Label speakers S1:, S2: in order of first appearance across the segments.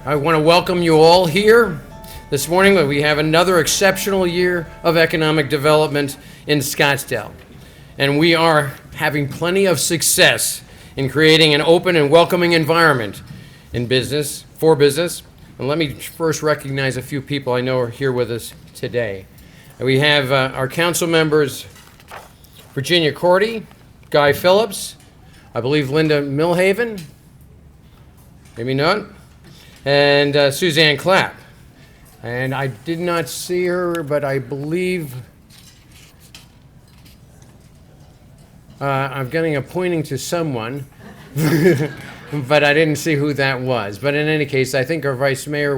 S1: I want to welcome you all here. This morning we have another exceptional year of economic development in Scottsdale. And we are having plenty of success in creating an open and welcoming environment in business, for business. And let me first recognize a few people I know are here with us today. We have our council members, Virginia Cordy, Guy Phillips, I believe Linda Milhaven, maybe not, and Suzanne Clapp. And I did not see her, but I believe I'm getting a pointing to someone, but I didn't see who that was. But in any case, I think our vice mayor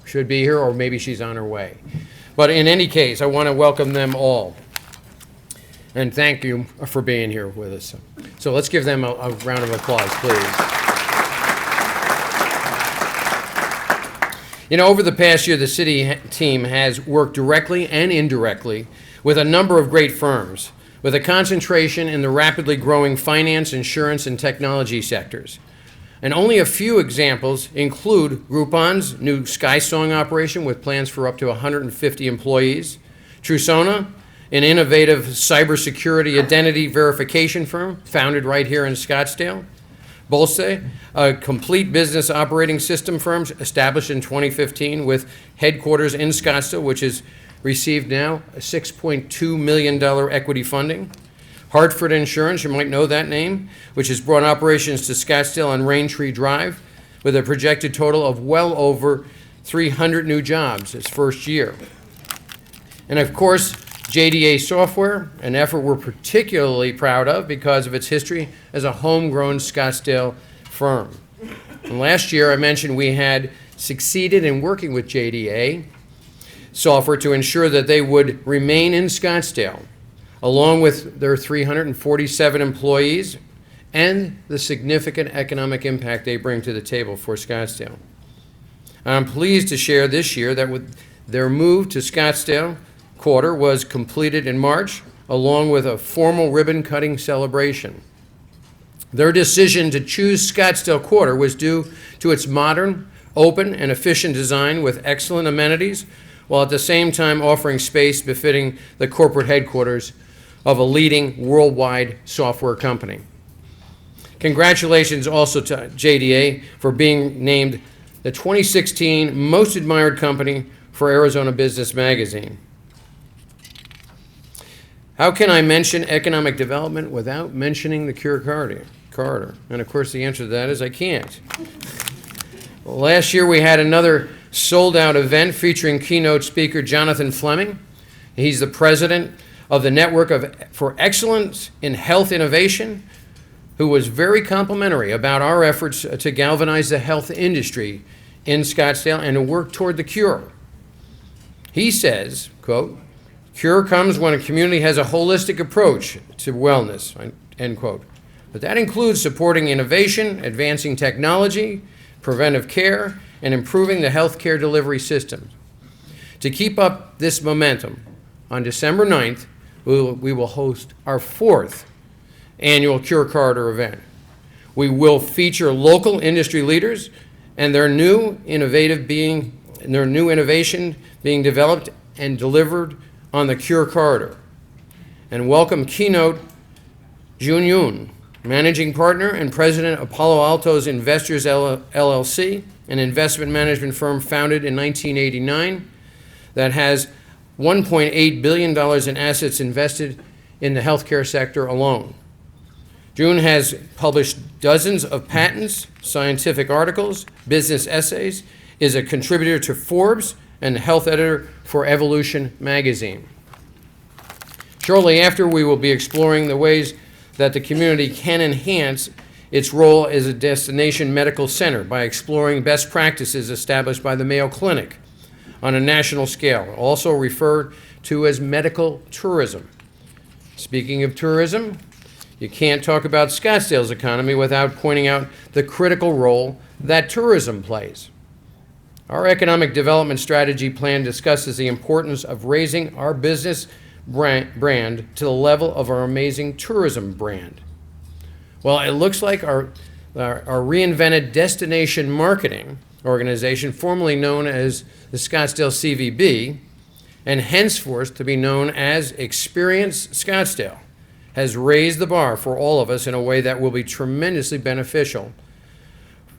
S1: should be here, or maybe she's on her way. But in any case, I want to welcome them all. And thank you for being here with us. So let's give them a round of applause, please. You know, over the past year, the city team has worked directly and indirectly with a number of great firms, with a concentration in the rapidly growing finance, insurance, and technology sectors. And only a few examples include Groupon's new SkySong operation with plans for up to 150 employees, Trusona, an innovative cybersecurity identity verification firm founded right here in Scottsdale, Bolse, a complete business operating system firm established in 2015 with headquarters in Scottsdale, which has received now a $6.2 million equity funding. Hartford Insurance, you might know that name, which has brought operations to Scottsdale on Raintree Drive with a projected total of well over 300 new jobs its first year. And of course, JDA Software, an effort we're particularly proud of because of its history as a homegrown Scottsdale firm. And last year, I mentioned we had succeeded in working with JDA Software to ensure that they would remain in Scottsdale, along with their 347 employees and the significant economic impact they bring to the table for Scottsdale. I'm pleased to share this year that with their move to Scottsdale quarter was completed in March, along with a formal ribbon-cutting celebration. Their decision to choose Scottsdale quarter was due to its modern, open, and efficient design with excellent amenities, while at the same time offering space befitting the corporate headquarters of a leading worldwide software company. Congratulations also to JDA for being named the 2016 Most Admired Company for Arizona Business Magazine. How can I mention economic development without mentioning the Cure Corridor? And of course the answer to that is I can't. Last year we had another sold-out event featuring keynote speaker Jonathan Fleming. He's the president of the Network for Excellence in Health Innovation, who was very complimentary about our efforts to galvanize the health industry in Scottsdale and to work toward the cure. He says, quote, "Cure comes when a community has a holistic approach to wellness," end quote. But that includes supporting innovation, advancing technology, preventive care, and improving the healthcare delivery system. To keep up this momentum, on December 9th, we will host our 4th annual Cure Corridor event. We will feature local industry leaders and their new innovation being developed and delivered on the Cure Corridor, and welcome keynote Jun Yoon, managing partner and president of Palo Alto's Investors LLC, an investment management firm founded in 1989 that has $1.8 billion in assets invested in the healthcare sector alone. Jun has published dozens of patents, scientific articles, business essays, is a contributor to Forbes, and health editor for Evolution magazine. Shortly after, we will be exploring the ways that the community can enhance its role as a destination medical center by exploring best practices established by the Mayo Clinic on a national scale, also referred to as medical tourism. Speaking of tourism, you can't talk about Scottsdale's economy without pointing out the critical role that tourism plays. Our economic development strategy plan discusses the importance of raising our business brand to the level of our amazing tourism brand. Well, it looks like our reinvented destination marketing organization, formerly known as the Scottsdale CVB, and henceforth to be known as Experience Scottsdale, has raised the bar for all of us in a way that will be tremendously beneficial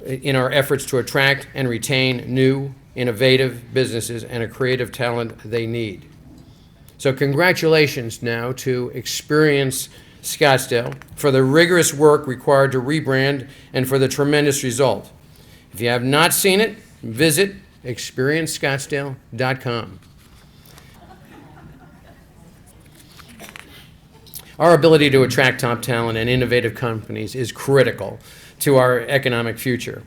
S1: in our efforts to attract and retain new, innovative businesses and a creative talent they need. So congratulations now to Experience Scottsdale for the rigorous work required to rebrand and for the tremendous result. If you have not seen it, visit experiencescottsdale.com. Our ability to attract top talent and innovative companies is critical to our economic future.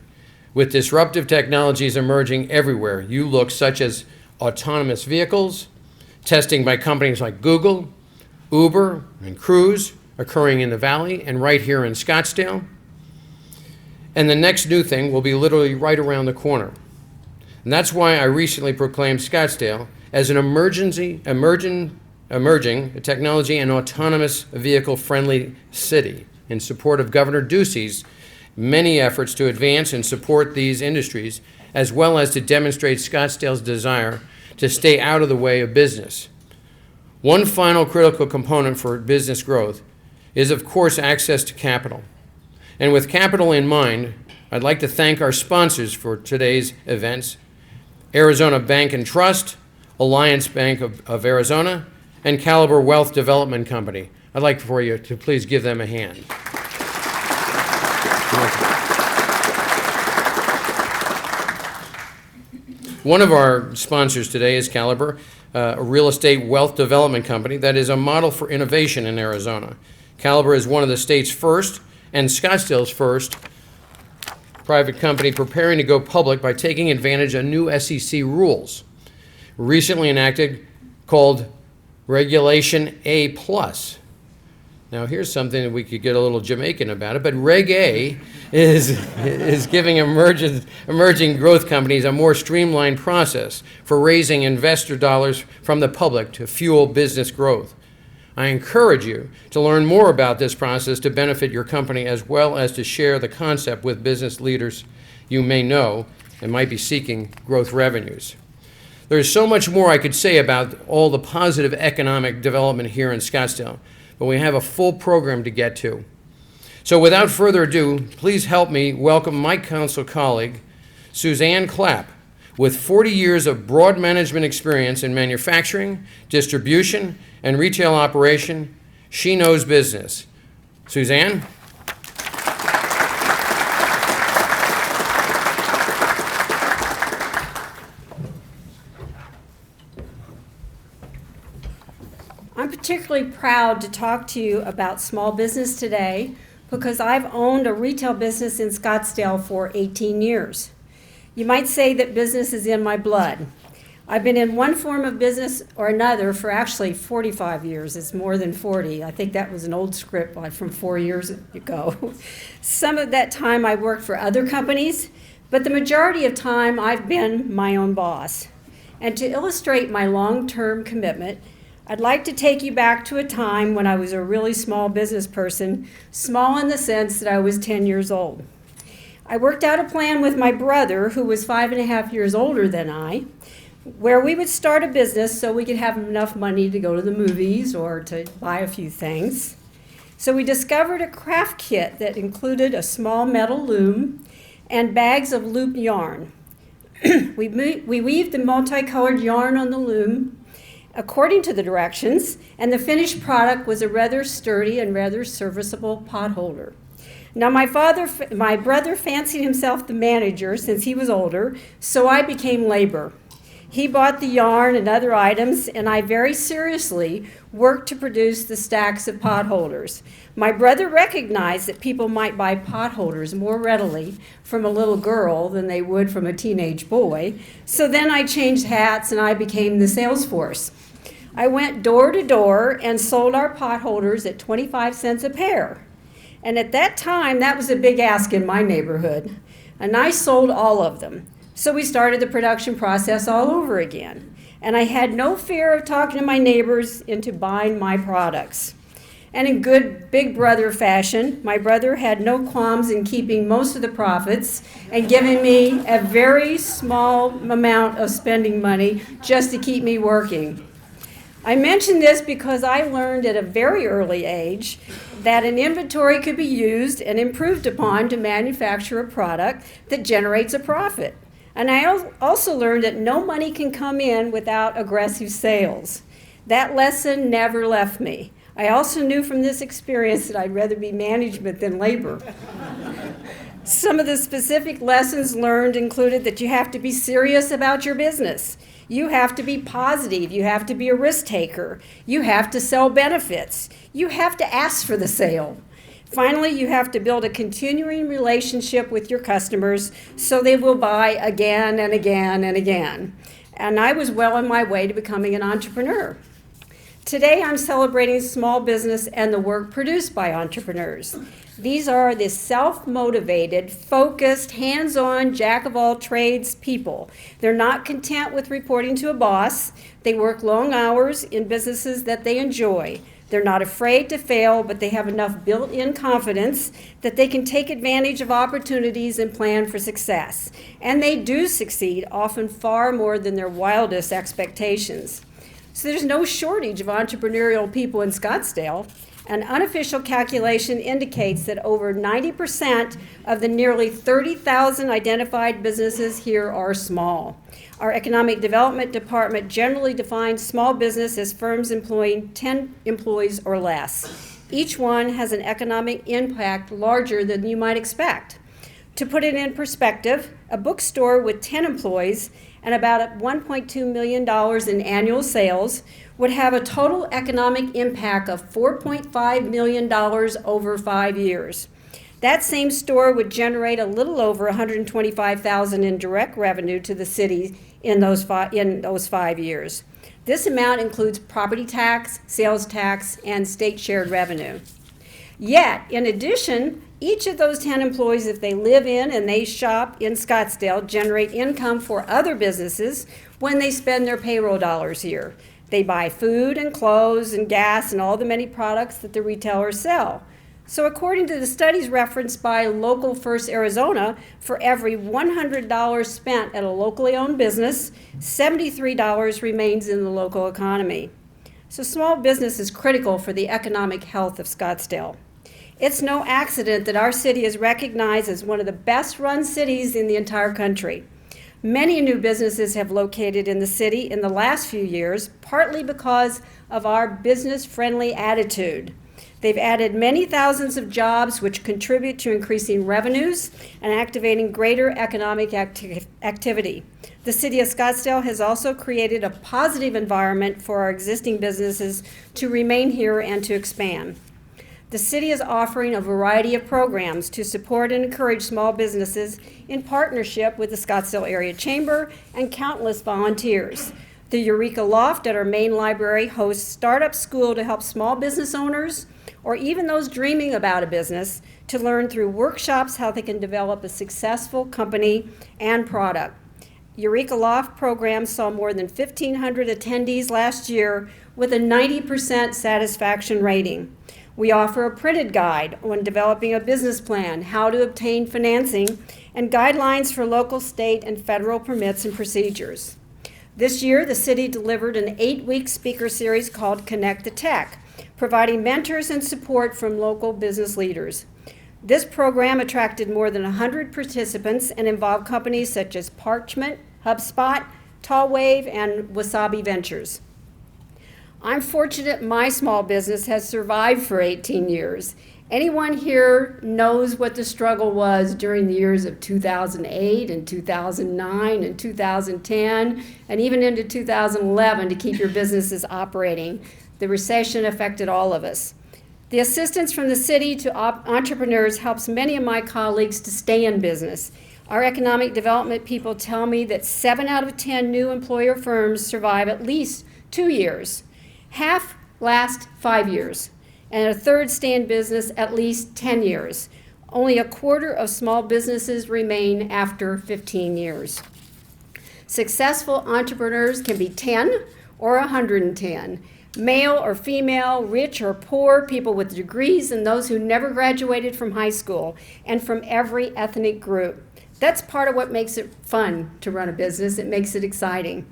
S1: With disruptive technologies emerging everywhere you look, such as autonomous vehicles, testing by companies like Google, Uber, and Cruise occurring in the Valley and right here in Scottsdale. And the next new thing will be literally right around the corner. And that's why I recently proclaimed Scottsdale as an emerging technology and autonomous vehicle-friendly city in support of Governor Ducey's many efforts to advance and support these industries, as well as to demonstrate Scottsdale's desire to stay out of the way of business. One final critical component for business growth is, of course, access to capital. And with capital in mind, I'd like to thank our sponsors for today's events: Arizona Bank and Trust, Alliance Bank of Arizona, and Caliber Wealth Development Company. I'd like for you to please give them a hand. One of our sponsors today is Caliber, a real estate wealth development company that is a model for innovation in Arizona. Caliber is one of the state's first and Scottsdale's first private company preparing to go public by taking advantage of new SEC rules recently enacted called Regulation A+. Now here's something that we could get a little Jamaican about it, but Reg A is giving emerging growth companies a more streamlined process for raising investor dollars from the public to fuel business growth. I encourage you to learn more about this process to benefit your company, as well as to share the concept with business leaders you may know and might be seeking growth revenues. There's so much more I could say about all the positive economic development here in Scottsdale, but we have a full program to get to. So without further ado, please help me welcome my council colleague, Suzanne Clapp, with 40 years of broad management experience in manufacturing, distribution, and retail operation. She knows business. Suzanne?
S2: I'm particularly proud to talk to you about small business today because I've owned a retail business in Scottsdale for 18 years. You might say that business is in my blood. I've been in one form of business or another for actually 45 years. It's more than 40. I think that was an old script from 4 years ago. Some of that time I worked for other companies, but the majority of time I've been my own boss. And to illustrate my long-term commitment, I'd like to take you back to a time when I was a really small business person, small in the sense that I was 10 years old. I worked out a plan with my brother, who was 5.5 years older than I, where we would start a business so we could have enough money to go to the movies or to buy a few things. So we discovered a craft kit that included a small metal loom and bags of looped yarn. We weaved the multicolored yarn on the loom according to the directions, and the finished product was a rather sturdy and rather serviceable pot holder. Now my brother fancied himself the manager since he was older, so I became labor. He bought the yarn and other items, and I very seriously worked to produce the stacks of pot holders. My brother recognized that people might buy pot holders more readily from a little girl than they would from a teenage boy, so then I changed hats and I became the sales force. I went door to door and sold our pot holders at 25 cents a pair. And at that time, that was a big ask in my neighborhood. And I sold all of them. So we started the production process all over again. And I had no fear of talking to my neighbors into buying my products. And in good big brother fashion, my brother had no qualms in keeping most of the profits and giving me a very small amount of spending money just to keep me working. I mention this because I learned at a very early age that an inventory could be used and improved upon to manufacture a product that generates a profit. And I also learned that no money can come in without aggressive sales. That lesson never left me. I also knew from this experience that I'd rather be management than labor. Some of the specific lessons learned included that you have to be serious about your business. You have to be positive. You have to be a risk taker. You have to sell benefits. You have to ask for the sale. Finally, you have to build a continuing relationship with your customers so they will buy again and again and again. And I was well on my way to becoming an entrepreneur. Today, I'm celebrating small business and the work produced by entrepreneurs. These are the self-motivated, focused, hands-on, jack-of-all-trades people. They're not content with reporting to a boss. They work long hours in businesses that they enjoy. They're not afraid to fail, but they have enough built-in confidence that they can take advantage of opportunities and plan for success. And they do succeed, often far more than their wildest expectations. So there's no shortage of entrepreneurial people in Scottsdale. An unofficial calculation indicates that over 90% of the nearly 30,000 identified businesses here are small. Our Economic Development Department generally defines small business as firms employing 10 employees or less. Each one has an economic impact larger than you might expect. To put it in perspective, a bookstore with 10 employees and about $1.2 million in annual sales would have a total economic impact of $4.5 million over 5 years. That same store would generate a little over $125,000 in direct revenue to the city in those 5 years. This amount includes property tax, sales tax, and state shared revenue. Yet, in addition, each of those 10 employees, if they live in and they shop in Scottsdale, generate income for other businesses when they spend their payroll dollars here. They buy food and clothes and gas and all the many products that the retailers sell. So according to the studies referenced by Local First Arizona, for every $100 spent at a locally owned business, $73 remains in the local economy. So small business is critical for the economic health of Scottsdale. It's no accident that our city is recognized as one of the best-run cities in the entire country. Many new businesses have located in the city in the last few years, partly because of our business-friendly attitude. They've added many thousands of jobs, which contribute to increasing revenues and activating greater economic activity. The city of Scottsdale has also created a positive environment for our existing businesses to remain here and to expand. The city is offering a variety of programs to support and encourage small businesses in partnership with the Scottsdale Area Chamber and countless volunteers. The Eureka Loft at our main library hosts Startup School to help small business owners, or even those dreaming about a business, to learn through workshops how they can develop a successful company and product. Eureka Loft program saw more than 1,500 attendees last year with a 90% satisfaction rating. We offer a printed guide on developing a business plan, how to obtain financing, and guidelines for local, state, and federal permits and procedures. This year, the city delivered an 8-week speaker series called Connect the Tech, providing mentors and support from local business leaders. This program attracted more than 100 participants and involved companies such as Parchment, HubSpot, Tallwave, and Wasabi Ventures. I'm fortunate my small business has survived for 18 years. Anyone here knows what the struggle was during the years of 2008 and 2009 and 2010 and even into 2011 to keep your businesses operating. The recession affected all of us. The assistance from the city to entrepreneurs helps many of my colleagues to stay in business. Our economic development people tell me that 7 out of 10 new employer firms survive at least 2 years. Half last 5 years, and a third stay in business at least 10 years. Only a quarter of small businesses remain after 15 years. Successful entrepreneurs can be 10 or 110. male or female, rich or poor, people with degrees, and those who never graduated from high school, and from every ethnic group. That's part of what makes it fun to run a business. It makes it exciting.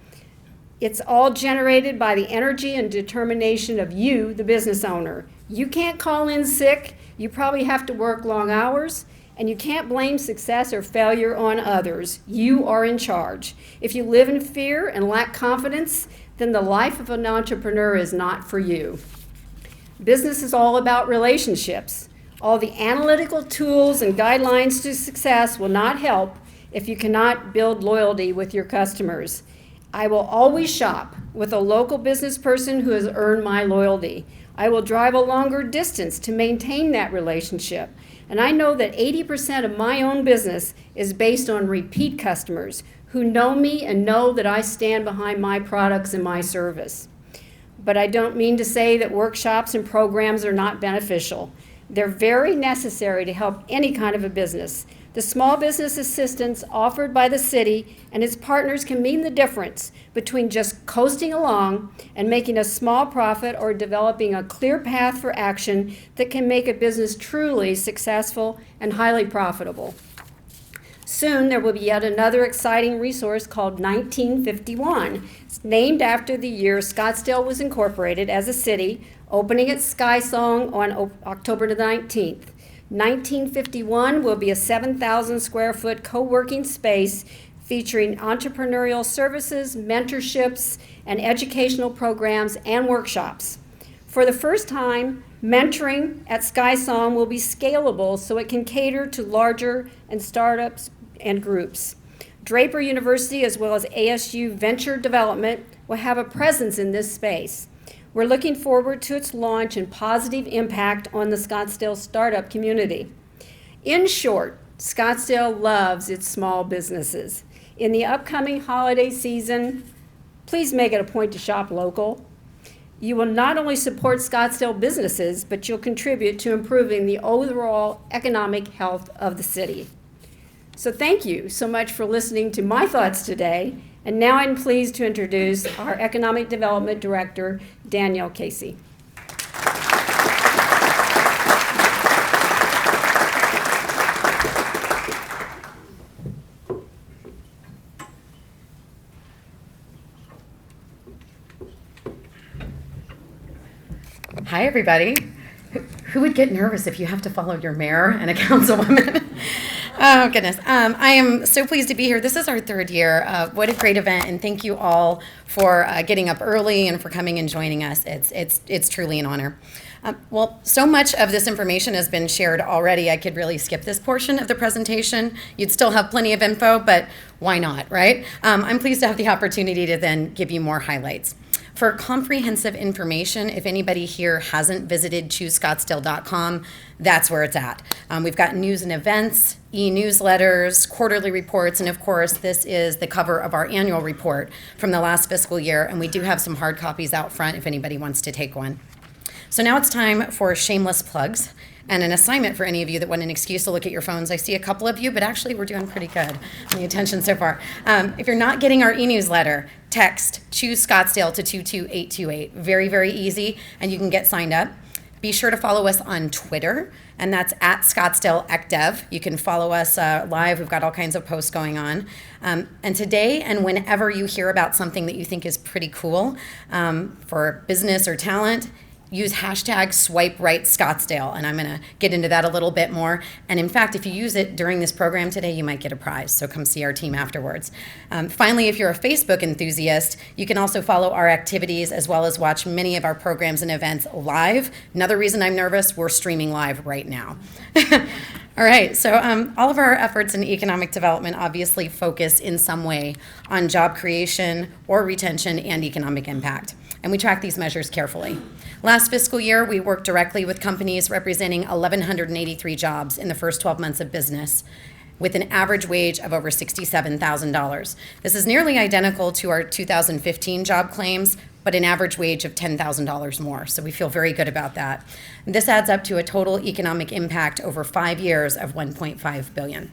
S2: It's all generated by the energy and determination of you, the business owner. You can't call in sick, you probably have to work long hours, and you can't blame success or failure on others. You are in charge. If you live in fear and lack confidence, then the life of an entrepreneur is not for you. Business is all about relationships. All the analytical tools and guidelines to success will not help if you cannot build loyalty with your customers. I will always shop with a local business person who has earned my loyalty. I will drive a longer distance to maintain that relationship. And I know that 80% of my own business is based on repeat customers who know me and know that I stand behind my products and my service. But I don't mean to say that workshops and programs are not beneficial. They're very necessary to help any kind of a business. The small business assistance offered by the city and its partners can mean the difference between just coasting along and making a small profit or developing a clear path for action that can make a business truly successful and highly profitable. Soon there will be yet another exciting resource called 1951. It's named after the year Scottsdale was incorporated as a city, opening its Sky Song on October the 19th. 1951 will be a 7,000 square foot co-working space featuring entrepreneurial services, mentorships, and educational programs and workshops. For the first time, mentoring at Sky Song will be scalable so it can cater to larger and startups and groups. Draper University as well as ASU Venture Development will have a presence in this space. We're looking forward to its launch and positive impact on the Scottsdale startup community. In short, Scottsdale loves its small businesses. In the upcoming holiday season, please make it a point to shop local. You will not only support Scottsdale businesses, but you'll contribute to improving the overall economic health of the city. So thank you so much for listening to my thoughts today. And now I'm pleased to introduce our Economic Development Director, Danielle Casey.
S3: Hi, everybody. Who would get nervous if you have to follow your mayor and a councilwoman? Oh, goodness. I am so pleased to be here. This is our third year. What a great event, and thank you all for getting up early and for coming and joining us. It's truly an honor. Well, so much of this information has been shared already. I could really skip this portion of the presentation. You'd still have plenty of info, but why not, right? I'm pleased to have the opportunity to then give you more highlights. For comprehensive information, if anybody here hasn't visited choosescottsdale.com, that's where it's at. We've got news and events, e-newsletters, quarterly reports, and of course, this is the cover of our annual report from the last fiscal year, and we do have some hard copies out front if anybody wants to take one. So now it's time for shameless plugs and an assignment for any of you that want an excuse to look at your phones. I see a couple of you, but actually we're doing pretty good on the attention so far. If you're not getting our e-newsletter, text Choose Scottsdale to 22828. Very, very easy, and you can get signed up. Be sure to follow us on Twitter, and that's at ScottsdaleEcDev. You can follow us live. We've got all kinds of posts going on. And today and whenever you hear about something that you think is pretty cool for business or talent, use hashtag #SwipeRightScottsdale, and I'm going to get into that a little bit more. And in fact, if you use it during this program today, you might get a prize, so come see our team afterwards. Finally, if you're a Facebook enthusiast, you can also follow our activities as well as watch many of our programs and events live. Another reason I'm nervous, we're streaming live right now. All right, so all of our efforts in economic development obviously focus in some way on job creation or retention and economic impact, and we track these measures carefully. Last fiscal year, we worked directly with companies representing 1,183 jobs in the first 12 months of business, with an average wage of over $67,000. This is nearly identical to our 2015 job claims, but an average wage of $10,000 more. So we feel very good about that. This adds up to a total economic impact over 5 years of $1.5 billion.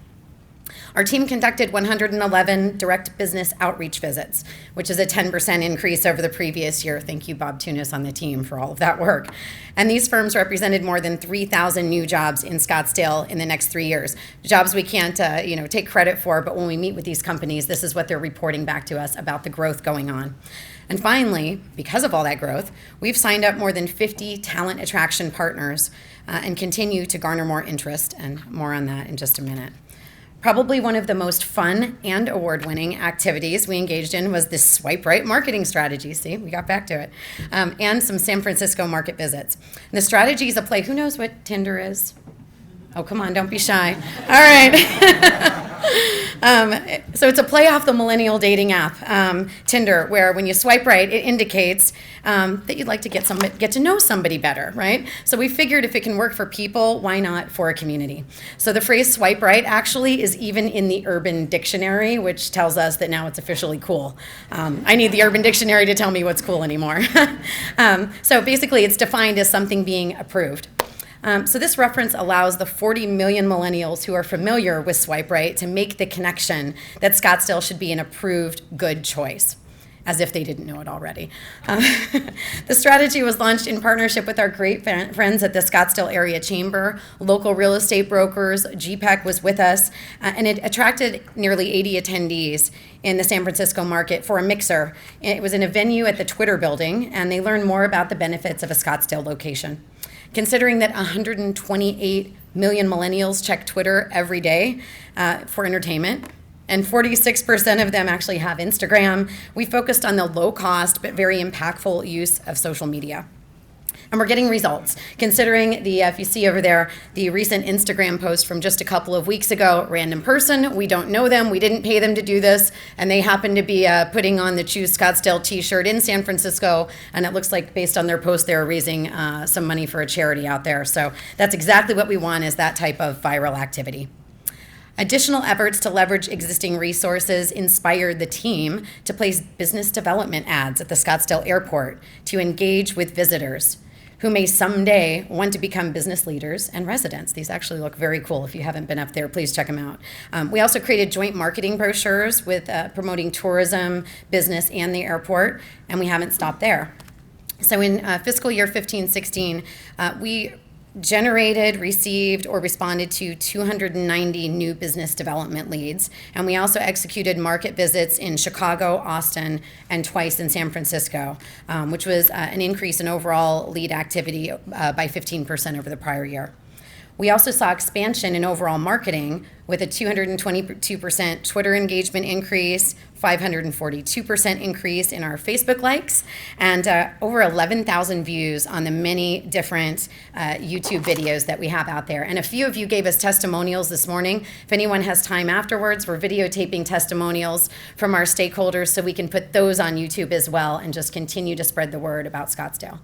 S3: Our team conducted 111 direct business outreach visits, which is a 10% increase over the previous year. Thank you, Bob Tunis, on the team for all of that work. And these firms represented more than 3,000 new jobs in Scottsdale in the next 3 years. Jobs we can't take credit for, but when we meet with these companies, this is what they're reporting back to us about the growth going on. And finally, because of all that growth, we've signed up more than 50 talent attraction partners and continue to garner more interest, and more on that in just a minute. Probably one of the most fun and award-winning activities we engaged in was this swipe right marketing strategy. See, we got back to it. And some San Francisco market visits. And the strategy is a play. Who knows what Tinder is? Oh, come on, don't be shy. All right. So it's a play off the millennial dating app, Tinder, where when you swipe right, it indicates that you'd like to get to know somebody better, right? So we figured if it can work for people, why not for a community? So the phrase swipe right actually is even in the Urban Dictionary, which tells us that now it's officially cool. I need the Urban Dictionary to tell me what's cool anymore. So basically, it's defined as something being approved. So this reference allows the 40 million millennials who are familiar with swipe right to make the connection that Scottsdale should be an approved good choice, as if they didn't know it already. The strategy was launched in partnership with our great friends at the Scottsdale Area Chamber, local real estate brokers. GPEC was with us, and it attracted nearly 80 attendees in the San Francisco market for a mixer. It was in a venue at the Twitter building, and they learned more about the benefits of a Scottsdale location. Considering that 128 million millennials check Twitter every day for entertainment, and 46% of them actually have Instagram, we focused on the low cost but very impactful use of social media. And we're getting results. Considering if you see over there, the recent Instagram post from just a couple of weeks ago, random person, we don't know them, we didn't pay them to do this, and they happen to be putting on the Choose Scottsdale t-shirt in San Francisco, and it looks like based on their post, they're raising some money for a charity out there. So that's exactly what we want, is that type of viral activity. Additional efforts to leverage existing resources inspired the team to place business development ads at the Scottsdale Airport to engage with visitors who may someday want to become business leaders and residents. These actually look very cool. If you haven't been up there, please check them out. We also created joint marketing brochures with promoting tourism, business, and the airport, and we haven't stopped there. So in fiscal year 15-16, we generated, received, or responded to 290 new business development leads. And we also executed market visits in Chicago, Austin, and twice in San Francisco, which was an increase in overall lead activity by 15% over the prior year. We also saw expansion in overall marketing with a 222% Twitter engagement increase, 542% increase in our Facebook likes, and over 11,000 views on the many different YouTube videos that we have out there. And a few of you gave us testimonials this morning. If anyone has time afterwards, we're videotaping testimonials from our stakeholders so we can put those on YouTube as well and just continue to spread the word about Scottsdale.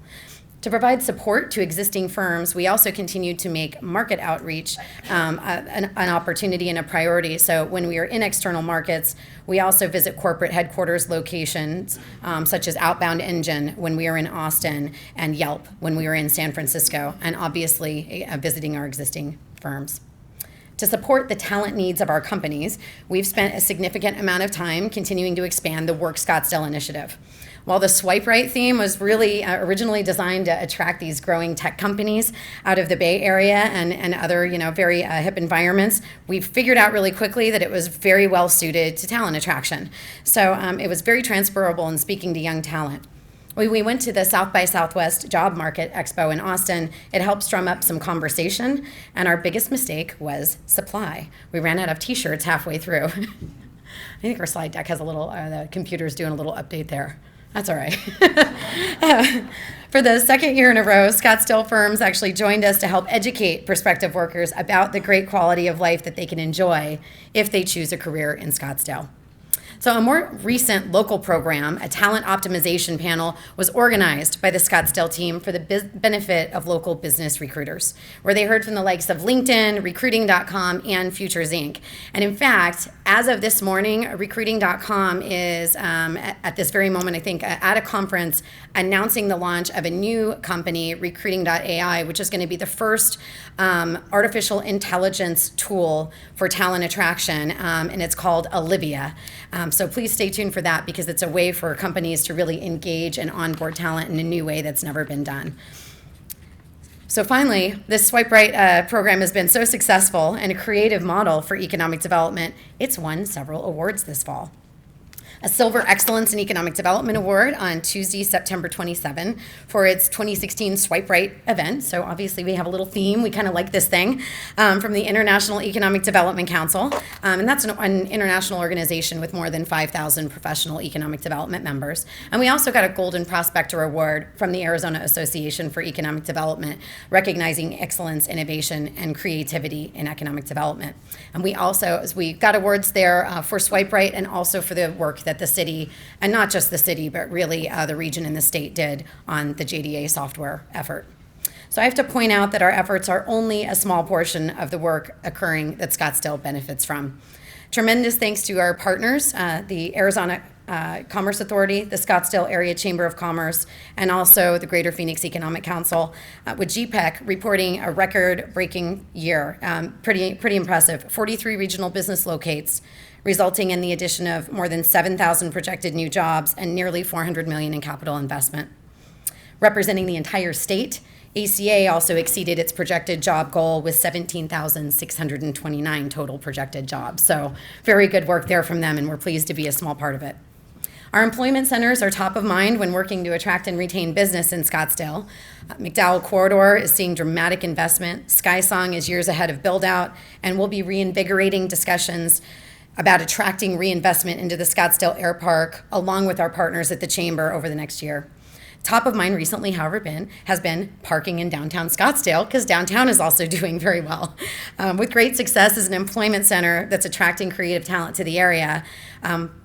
S3: To provide support to existing firms, we also continue to make market outreach an opportunity and a priority. So when we are in external markets, we also visit corporate headquarters locations, such as Outbound Engine when we are in Austin, and Yelp when we are in San Francisco, and obviously visiting our existing firms. To support the talent needs of our companies, we've spent a significant amount of time continuing to expand the Work Scottsdale initiative. While the swipe right theme was really originally designed to attract these growing tech companies out of the Bay Area and other very hip environments, we figured out really quickly that it was very well suited to talent attraction. So it was very transferable in speaking to young talent. We went to the South by Southwest Job Market Expo in Austin. It helped drum up some conversation, and our biggest mistake was supply. We ran out of t-shirts halfway through. I think our slide deck has the computer's doing a little update there. That's all right. For the second year in a row, Scottsdale firms actually joined us to help educate prospective workers about the great quality of life that they can enjoy if they choose a career in Scottsdale. So a more recent local program, a talent optimization panel, was organized by the Scottsdale team for the benefit of local business recruiters, where they heard from the likes of LinkedIn, Recruiting.com, and Futures Inc. And in fact, as of this morning, Recruiting.com is, at this very moment, I think, at a conference announcing the launch of a new company, Recruiting.ai, which is going to be the first artificial intelligence tool for talent attraction, and it's called Olivia. So please stay tuned for that, because it's a way for companies to really engage and onboard talent in a new way that's never been done. So finally, this Swipe Right program has been so successful and a creative model for economic development, it's won several awards this fall. A Silver Excellence in Economic Development Award on Tuesday, September 27, for its 2016 Swipe Right event. So obviously we have a little theme. We kind of like this thing, from the International Economic Development Council. And that's an international organization with more than 5,000 professional economic development members. And we also got a Golden Prospector Award from the Arizona Association for Economic Development, recognizing excellence, innovation, and creativity in economic development. And we got awards there for Swipe Right, and also for the work that the city, and not just the city, but really the region and the state, did on the JDA software effort. So I have to point out that our efforts are only a small portion of the work occurring that Scottsdale benefits from. Tremendous thanks to our partners, the Arizona Commerce Authority, the Scottsdale Area Chamber of Commerce, and also the Greater Phoenix Economic Council, with GPEC reporting a record-breaking year. Pretty impressive. 43 regional business locates, resulting in the addition of more than 7,000 projected new jobs and nearly $400 million in capital investment. Representing the entire state, ACA also exceeded its projected job goal with 17,629 total projected jobs. So very good work there from them, and we're pleased to be a small part of it. Our employment centers are top of mind when working to attract and retain business in Scottsdale. McDowell Corridor is seeing dramatic investment. SkySong is years ahead of build-out, and we'll be reinvigorating discussions about attracting reinvestment into the Scottsdale Air Park, along with our partners at the Chamber over the next year. Top of mind recently, however, has been parking in downtown Scottsdale, because downtown is also doing very well. With great success as an employment center that's attracting creative talent to the area,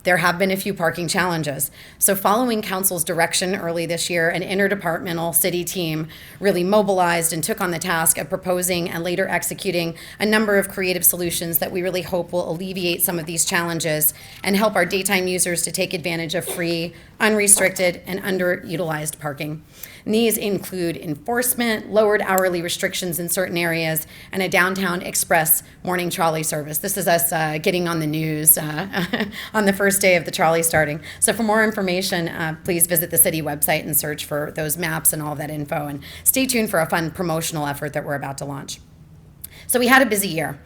S3: there have been a few parking challenges. So following council's direction early this year, an interdepartmental city team really mobilized and took on the task of proposing and later executing a number of creative solutions that we really hope will alleviate some of these challenges and help our daytime users to take advantage of free, unrestricted, and underutilized parking. And these include enforcement, lowered hourly restrictions in certain areas, and a downtown express morning trolley service. This is us getting on the news on the first day of the trolley starting. So for more information, please visit the city website and search for those maps and all of that info. And stay tuned for a fun promotional effort that we're about to launch. So we had a busy year,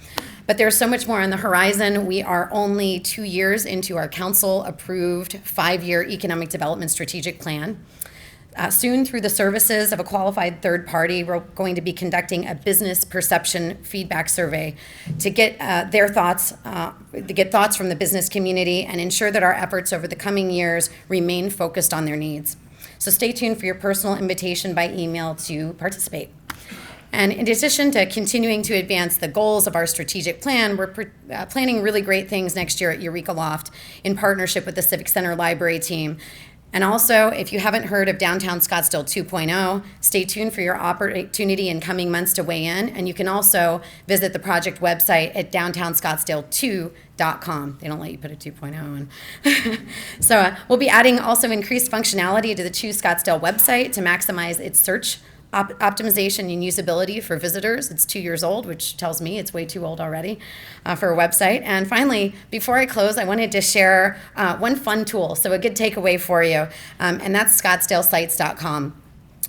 S3: but there's so much more on the horizon. We are only 2 years into our council-approved 5-year economic development strategic plan. Soon, through the services of a qualified third party, we're going to be conducting a business perception feedback survey to get their thoughts, from the business community, and ensure that our efforts over the coming years remain focused on their needs. So stay tuned for your personal invitation by email to participate. And in addition to continuing to advance the goals of our strategic plan, we're planning really great things next year at Eureka Loft in partnership with the Civic Center Library team. And also, if you haven't heard of Downtown Scottsdale 2.0, stay tuned for your opportunity in coming months to weigh in. And you can also visit the project website at downtownscottsdale2.com. They don't let you put a 2.0 in. So we'll be adding also increased functionality to the Choose Scottsdale website to maximize its search optimization and usability for visitors. It's 2 years old, which tells me it's way too old already for a website. And finally, before I close, I wanted to share one fun tool, so a good takeaway for you, and that's scottsdalesites.com.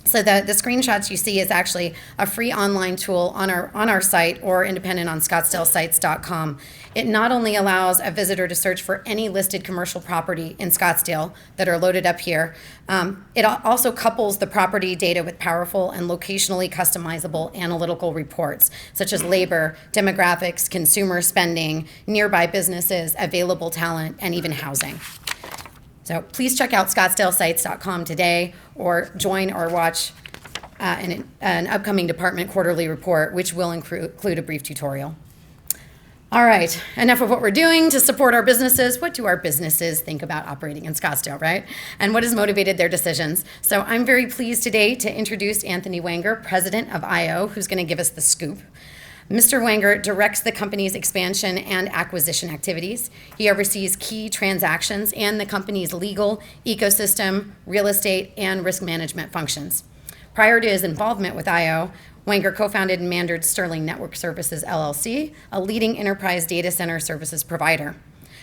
S3: So the screenshots you see is actually a free online tool on our site or independent on scottsdalesites.com. It not only allows a visitor to search for any listed commercial property in Scottsdale that are loaded up here, it also couples the property data with powerful and locationally customizable analytical reports, such as labor, demographics, consumer spending, nearby businesses, available talent, and even housing. So please check out scottsdalesites.com today, or join or watch an upcoming department quarterly report, which will include a brief tutorial. All right, enough of what we're doing to support our businesses. What do our businesses think about operating in Scottsdale, right? And what has motivated their decisions? So I'm very pleased today to introduce Anthony Wenger, president of IO, who's going to give us the scoop. Mr. Wenger directs the company's expansion and acquisition activities. He oversees key transactions and the company's legal, ecosystem, real estate, and risk management functions. Prior to his involvement with IO, Wenger co-founded and managed Sterling Network Services, LLC, a leading enterprise data center services provider.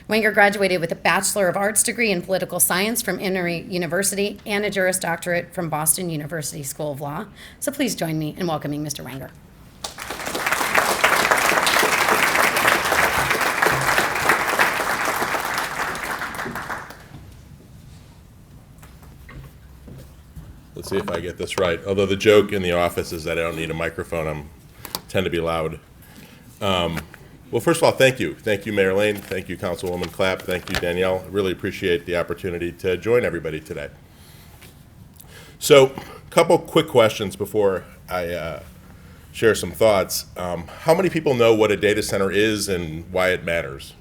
S3: Wenger graduated with a Bachelor of Arts degree in Political Science from Emory University and a Juris Doctorate from Boston University School of Law. So please join me in welcoming Mr. Wenger.
S4: Let's see if I get this right. Although the joke in the office is that I don't need a microphone. I tend to be loud. Well, first of all, thank you. Thank you, Mayor Lane. Thank you, Councilwoman Clapp. Thank you, Danielle. I really appreciate the opportunity to join everybody today. So, a couple quick questions before I share some thoughts. How many people know what a data center is and why it matters?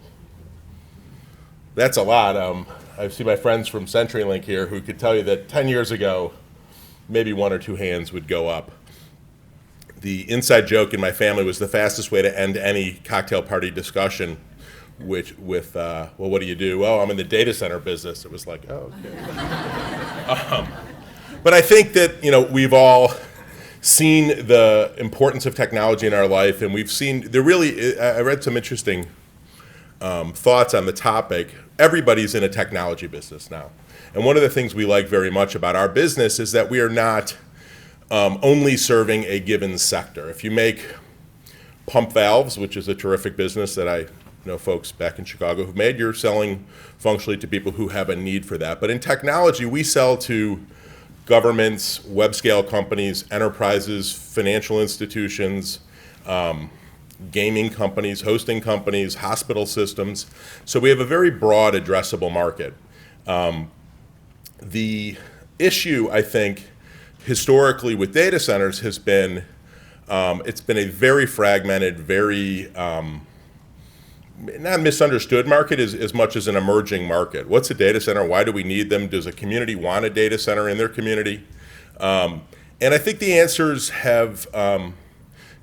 S4: That's a lot. I see my friends from CenturyLink here who could tell you that 10 years ago, maybe one or two hands would go up. The inside joke in my family was the fastest way to end any cocktail party discussion, which with, well, what do you do? Oh, I'm in the data center business. It was like, oh, okay. But I think that, we've all seen the importance of technology in our life, and we've seen, I read some interesting thoughts on the topic. Everybody's in a technology business now. And one of the things we like very much about our business is that we are not only serving a given sector. If you make pump valves, which is a terrific business that I know folks back in Chicago who've made, you're selling functionally to people who have a need for that. But in technology, we sell to governments, web-scale companies, enterprises, financial institutions, gaming companies, hosting companies, hospital systems. So we have a very broad addressable market. The issue, I think, historically with data centers has been, it's been a very fragmented, very not misunderstood market as much as an emerging market. What's a data center? Why do we need them? Does a community want a data center in their community? And I think the answers have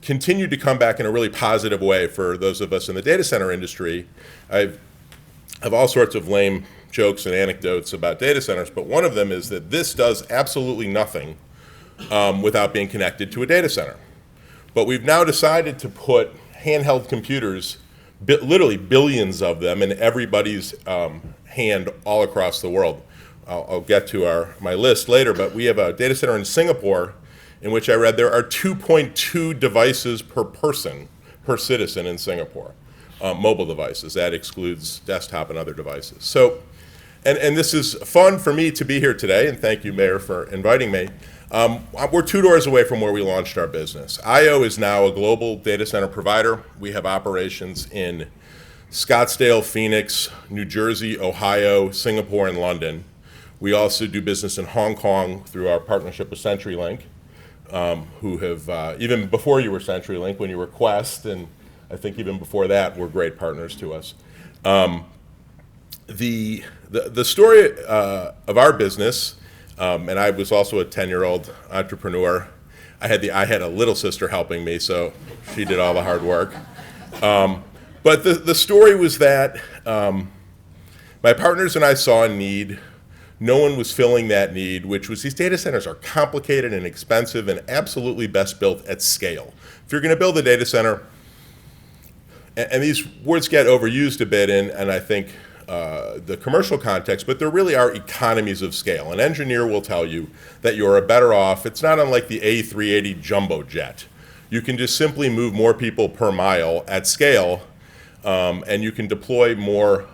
S4: continued to come back in a really positive way for those of us in the data center industry. I have all sorts of lame jokes and anecdotes about data centers, but one of them is that this does absolutely nothing without being connected to a data center. But we've now decided to put handheld computers, literally billions of them, in everybody's hand all across the world. I'll get to my list later, but we have a data center in Singapore in which I read there are 2.2 devices per person, per citizen in Singapore, mobile devices. That excludes desktop and other devices. So, and this is fun for me to be here today, and thank you, Mayor, for inviting me. We're 2 doors away from where we launched our business. IO is now a global data center provider. We have operations in Scottsdale, Phoenix, New Jersey, Ohio, Singapore, and London. We also do business in Hong Kong through our partnership with CenturyLink, who have, even before you were CenturyLink, when you were Quest, and I think even before that, were great partners to us. The story of our business, and I was also a 10-year-old entrepreneur. I had a little sister helping me, so she did all the hard work. But the story was that my partners and I saw a need. No one was filling that need, which was these data centers are complicated and expensive and absolutely best built at scale. If you're going to build a data center, and these words get overused a bit and I think the commercial context, but there really are economies of scale. An engineer will tell you that you're better off. It's not unlike the A380 jumbo jet. You can just simply move more people per mile at scale, and you can deploy more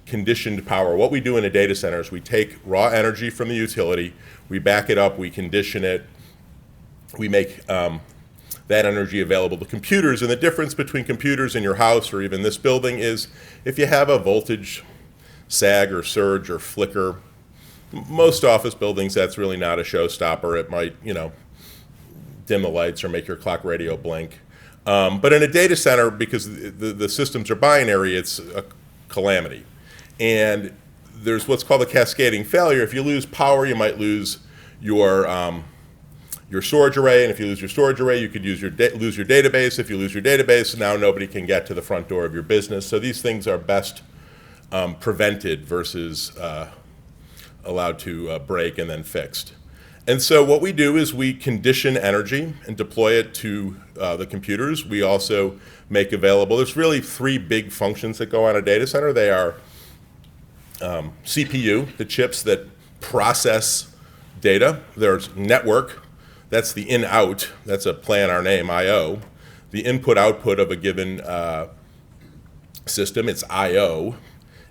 S4: conditioned power. What we do in a data center is we take raw energy from the utility, we back it up, we condition it, we make that energy available to computers. And the difference between computers in your house or even this building is if you have a voltage sag or surge or flicker, most office buildings, that's really not a showstopper. It might, dim the lights or make your clock radio blink. But in a data center, because the systems are binary, it's a calamity. And there's what's called a cascading failure. If you lose power, you might lose your storage array, and if you lose your storage array, you could lose your database. If you lose your database, now nobody can get to the front door of your business. So these things are best prevented versus allowed to break and then fixed. And so what we do is we condition energy and deploy it to the computers. We also make available, there's really three big functions that go on a data center. They are CPU, the chips that process data. There's network, that's the in-out, that's a play on our name, I/O. The input-output of a given system, it's I/O,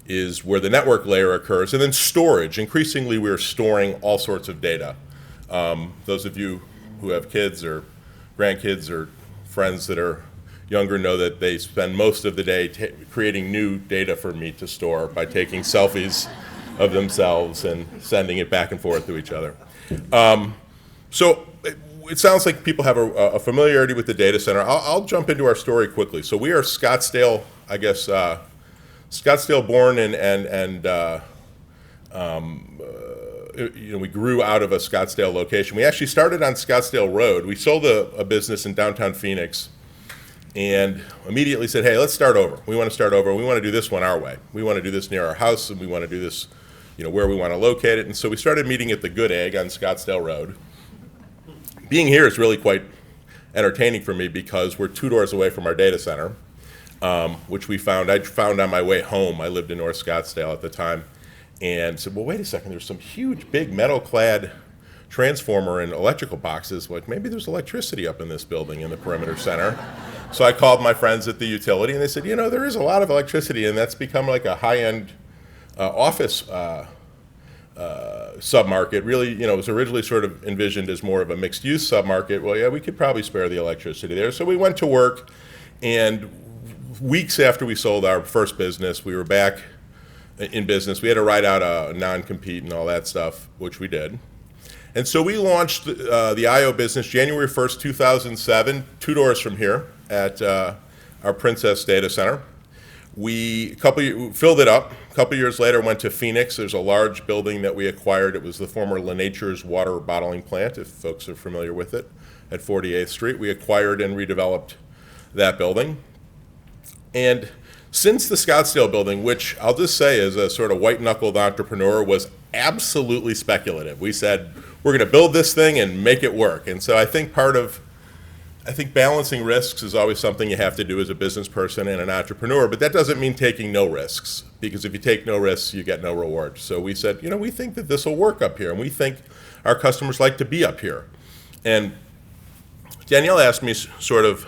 S4: is where the network layer occurs. And then storage, increasingly we're storing all sorts of data. Those of you who have kids or grandkids or friends that are younger know that they spend most of the day creating new data for me to store by taking selfies of themselves and sending it back and forth to each other. So it sounds like people have a familiarity with the data center. I'll jump into our story quickly. So we are Scottsdale, I guess, Scottsdale born and we grew out of a Scottsdale location. We actually started on Scottsdale Road. We sold a business in downtown Phoenix and immediately said, hey, let's start over. We want to start over. We want to do this one our way. We want to do this near our house, and we want to do this where we want to locate it. And so we started meeting at the Good Egg on Scottsdale Road. Being here is really quite entertaining for me because we're 2 doors away from our data center, which I found on my way home. I lived in North Scottsdale at the time. And said, well, wait a second, there's some huge, big metal-clad transformer and electrical boxes. Like, maybe there's electricity up in this building in the perimeter center. So I called my friends at the utility, and they said, there is a lot of electricity, and that's become like a high-end office submarket. Really, it was originally sort of envisioned as more of a mixed-use submarket. Well, yeah, we could probably spare the electricity there. So we went to work, and weeks after we sold our first business, we were back in business. We had to write out a non-compete and all that stuff, which we did. And so we launched the I/O business January 1st, 2007, 2 doors from here at our Princess Data Center. We filled it up. A couple years later, went to Phoenix. There's a large building that we acquired. It was the former La Nature's water bottling plant, if folks are familiar with it, at 48th Street. We acquired and redeveloped that building. And since the Scottsdale building, which I'll just say as a sort of white-knuckled entrepreneur, was absolutely speculative. We said, we're going to build this thing and make it work. And so I think balancing risks is always something you have to do as a business person and an entrepreneur, but that doesn't mean taking no risks, because if you take no risks, you get no reward. So we said, we think that this will work up here, and we think our customers like to be up here. And Danielle asked me sort of,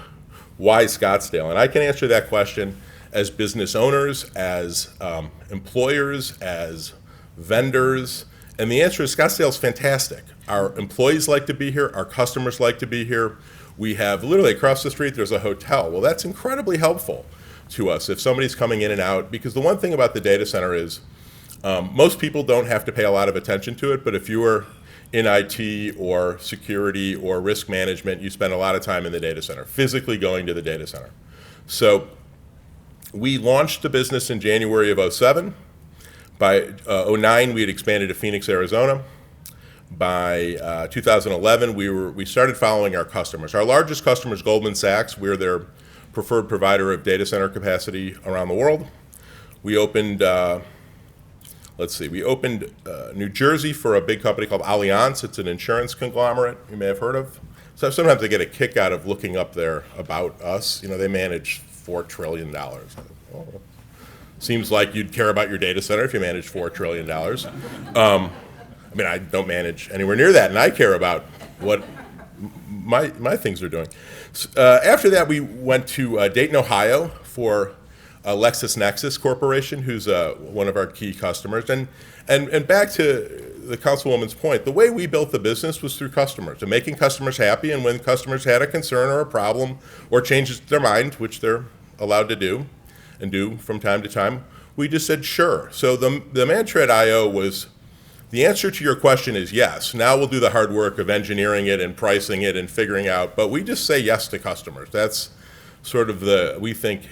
S4: why Scottsdale? And I can answer that question as business owners, as employers, as vendors. And the answer is Scottsdale's fantastic. Our employees like to be here. Our customers like to be here. We have literally across the street, there's a hotel. Well, that's incredibly helpful to us if somebody's coming in and out, because the one thing about the data center is most people don't have to pay a lot of attention to it, but if you are in IT or security or risk management, you spend a lot of time in the data center, physically going to the data center. So we launched the business in January of 2007. By 2009, we had expanded to Phoenix, Arizona. By 2011, we started following our customers. Our largest customer is Goldman Sachs. We're their preferred provider of data center capacity around the world. We opened, New Jersey for a big company called Allianz. It's an insurance conglomerate you may have heard of. So sometimes I get a kick out of looking up there about us. They manage $4 trillion. Oh, seems like you'd care about your data center if you manage $4 trillion. I don't manage anywhere near that, and I care about what my things are doing. After that, we went to Dayton, Ohio for LexisNexis Corporation, who's one of our key customers. And back to the councilwoman's point, the way we built the business was through customers and making customers happy. And when customers had a concern or a problem or changed their mind, which they're allowed to do and do from time to time, we just said, sure. So the mantra at I/O was, the answer to your question is yes. Now we'll do the hard work of engineering it and pricing it and figuring out, but we just say yes to customers. That's sort of we think,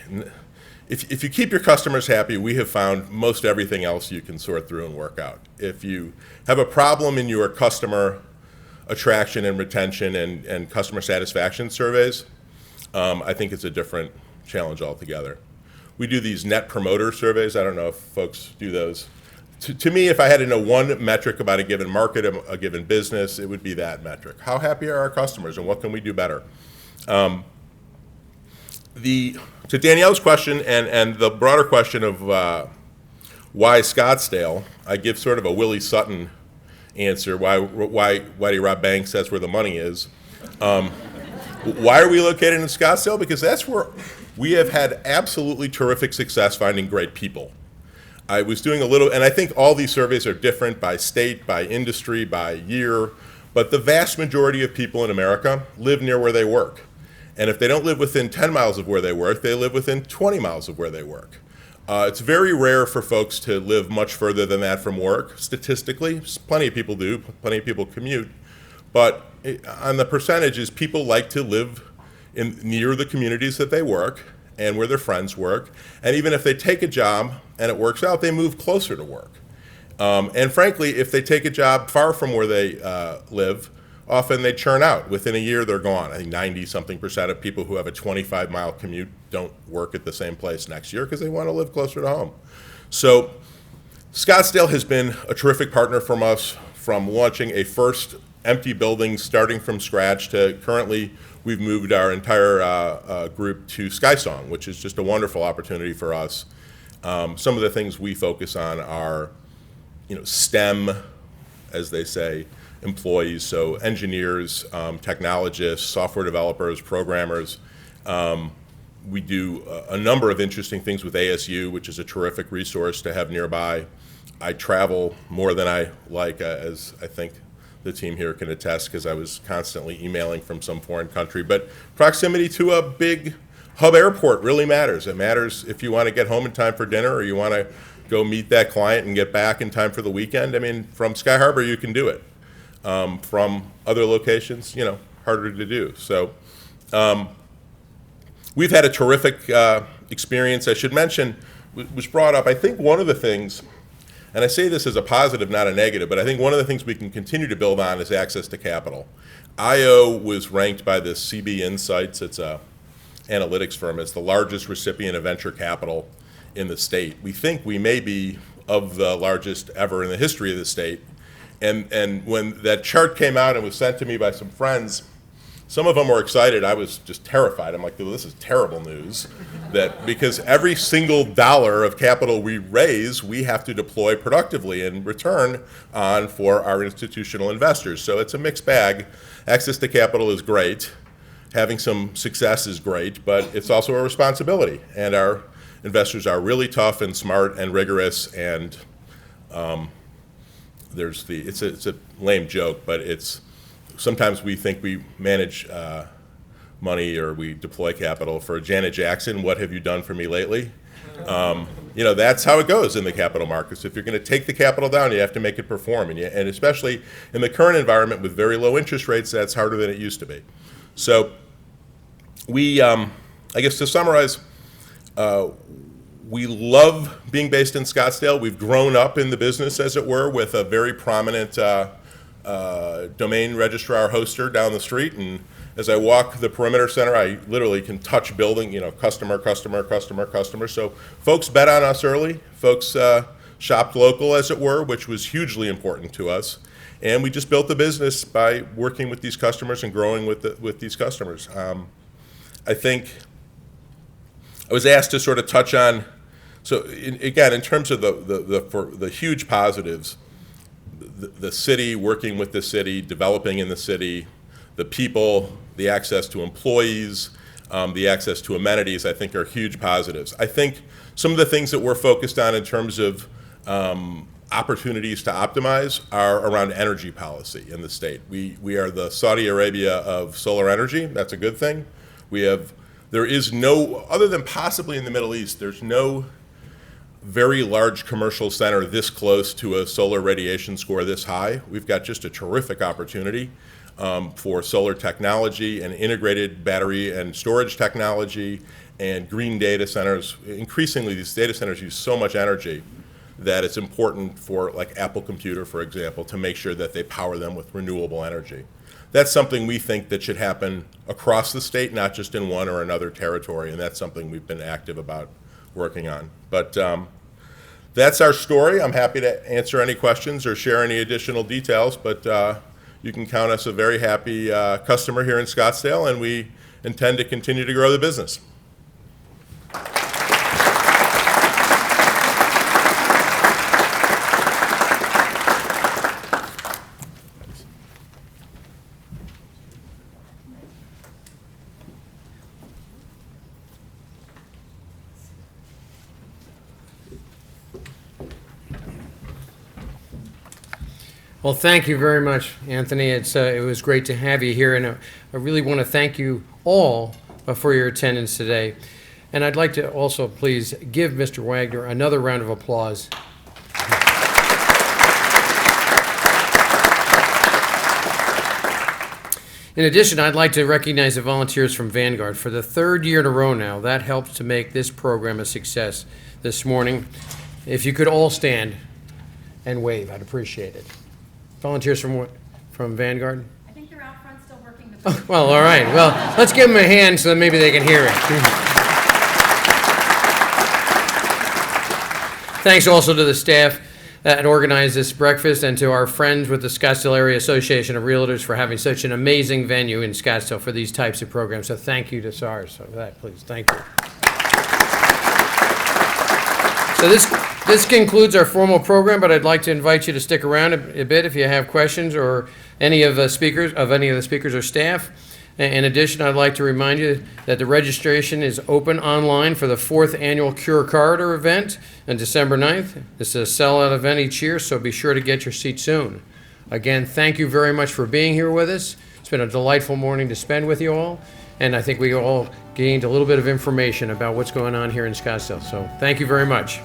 S4: if you keep your customers happy, we have found most everything else you can sort through and work out. If you have a problem in your customer attraction and retention and customer satisfaction surveys, I think it's a different challenge altogether. We do these net promoter surveys. I don't know if folks do those. To me, if I had to know one metric about a given market, a given business, it would be that metric. How happy are our customers and what can we do better? To Danielle's question and the broader question of why Scottsdale, I give sort of a Willie Sutton answer. Why do you rob banks? That's where the money is. Why are we located in Scottsdale? Because that's where we have had absolutely terrific success finding great people. I was doing a little, and I think all these surveys are different by state, by industry, by year, but the vast majority of people in America live near where they work. And if they don't live within 10 miles of where they work, they live within 20 miles of where they work. It's very rare for folks to live much further than that from work, statistically. Plenty of people do, plenty of people commute. But on the percentages, people like to live near the communities that they work and where their friends work. And even if they take a job and it works out, they move closer to work. And frankly, if they take a job far from where they live, often they churn out. Within a year, they're gone. I think 90-something% of people who have a 25-mile commute don't work at the same place next year because they want to live closer to home. So Scottsdale has been a terrific partner from us, from launching a first empty building, starting from scratch, to currently we've moved our entire group to SkySong, which is just a wonderful opportunity for us. Some of the things we focus on are, STEM, as they say, employees, so engineers, technologists, software developers, programmers. We do a number of interesting things with ASU, which is a terrific resource to have nearby. I travel more than I like, as I think the team here can attest, because I was constantly emailing from some foreign country. But proximity to a big hub airport really matters. It matters if you want to get home in time for dinner or you want to go meet that client and get back in time for the weekend. I mean, from Sky Harbor, you can do it. From other locations, harder to do. So we've had a terrific experience. I should mention, was brought up, I think one of the things, and I say this as a positive, not a negative, but I think one of the things we can continue to build on is access to capital. IO was ranked by the CB Insights, it's a analytics firm, as the largest recipient of venture capital in the state. We think we may be of the largest ever in the history of the state. And when that chart came out and was sent to me by some friends, some of them were excited. I was just terrified. I'm like, this is terrible news. Because every single dollar of capital we raise, we have to deploy productively and return on for our institutional investors. So it's a mixed bag. Access to capital is great. Having some success is great, but it's also a responsibility. And our investors are really tough and smart and rigorous, and it's a lame joke, but sometimes we think we manage money or we deploy capital for Janet Jackson. What have you done for me lately? That's how it goes in the capital markets. If you're going to take the capital down, you have to make it perform, and especially in the current environment with very low interest rates, that's harder than it used to be. So I guess to summarize, we love being based in Scottsdale. We've grown up in the business, as it were, with a very prominent domain registrar hoster down the street. And as I walk the perimeter center, I literally can touch building, customer, customer, customer, customer. So folks bet on us early. Folks shopped local, as it were, which was hugely important to us. And we just built the business by working with these customers and growing with these customers. I think I was asked to sort of touch on, again, in terms of the huge positives, the city, working with the city, developing in the city, the people, the access to employees, the access to amenities, I think are huge positives. I think some of the things that we're focused on in terms of opportunities to optimize are around energy policy in the state. We are the Saudi Arabia of solar energy. That's a good thing. There is no, other than possibly in the Middle East, there's no very large commercial center this close to a solar radiation score this high, we've got just a terrific opportunity for solar technology and integrated battery and storage technology and green data centers. Increasingly, these data centers use so much energy that it's important for, like Apple Computer, for example, to make sure that they power them with renewable energy. That's something we think that should happen across the state, not just in one or another territory, and that's something we've been active about working on. But that's our story. I'm happy to answer any questions or share any additional details, but you can count us a very happy customer here in Scottsdale, and we intend to continue to grow the business.
S1: Well, thank you very much, Anthony. It was great to have you here, and I really want to thank you all for your attendance today. And I'd like to also please give Mr. Wagner another round of applause. In addition, I'd like to recognize the volunteers from Vanguard. For the third year in a row now, that helps to make this program a success this morning. If you could all stand and wave, I'd appreciate it. Volunteers from Vanguard?
S3: I think they're out front still working the
S1: Oh, well, all right. Well, let's give them a hand so that maybe they can hear it. Thanks also to the staff that organized this breakfast and to our friends with the Scottsdale Area Association of Realtors for having such an amazing venue in Scottsdale for these types of programs. So thank you to SARS for that, please. Thank you. So this concludes our formal program, but I'd like to invite you to stick around a bit if you have questions or any of the speakers or staff. In addition, I'd like to remind you that the registration is open online for the 4th annual Cure Corridor event on December 9th. This is a sellout event each year, so be sure to get your seat soon. Again, thank you very much for being here with us. It's been a delightful morning to spend with you all, and I think we all gained a little bit of information about what's going on here in Scottsdale. So thank you very much.